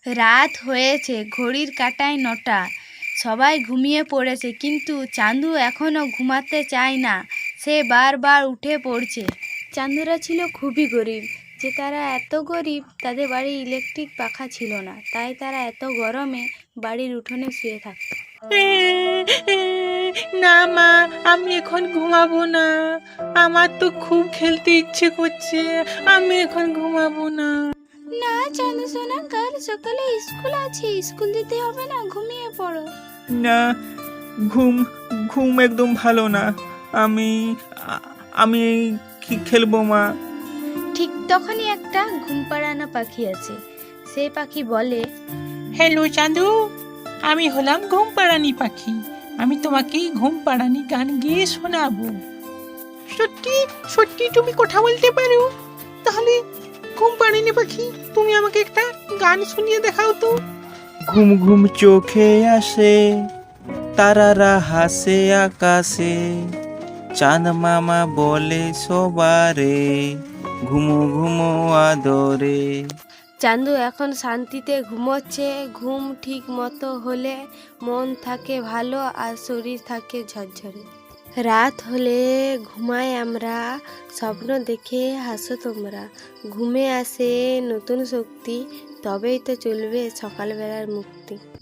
রাত হয়েছে, ঘড়ির কাঁটায় 9টা। সবাই ঘুমিয়ে পড়েছে, কিন্তু চান্দু এখনো ঘুমাতে চায় না। সে বারবার উঠে পড়ছে। চান্দুরা ছিল খুবই গরিব। যে তারা এত গরিব, তাদের বাড়ি ইলেকট্রিক পাখা ছিল না, তাই তারা এত গরমে বাড়ির উঠোনে শুয়ে থাকতো। না মা, আমি এখন ঘুমাবো না। আমার তো খুব খেলতে ইচ্ছে করছে, আমি এখন ঘুমাবো না। না চান্দু সোনা, কাল সকালে স্কুল আছে, স্কুল যেতে হবে না, ঘুমিয়ে পড়ো। না, ঘুম ঘুম একদম ভালো না। আমি আ- আমি কি খেলবো মা? ঠিক তখনই একটা ঘুম পাড়ানো পাখি আছে। সেই পাখি বলে, হ্যালো চাঁদু, আমি হলাম ঘুম পাড়ানি পাখি। আমি তোমাকে ঘুম পাড়ানি গান গেয়ে শোনাবো। সত্যি সত্যি তুমি কথা বলতে পারো? তাহলে ঘুম পাড়ানি পাখি, তুমি আমাকে একটা গান শুনিয়ে দেখাও তো। ঘুম ঘুম চোখে আসে, তারারা হাসে আকাশে, চাঁদ মামা বলে সবারে, ঘুমো ঘুমো আদরে। চান্দু এখন শান্তিতে ঘুমোচ্ছে। ঘুম ঠিক মতো হলে মন থাকে ভালো আর শরীর থাকে ঝরঝরে। রাত হলে ঘুমাই আমরা, স্বপ্ন দেখে হাসো তোমরা। ঘুমে আসে নতুন শক্তি, তবেই তো চলবে সকালবেলার মুক্তি।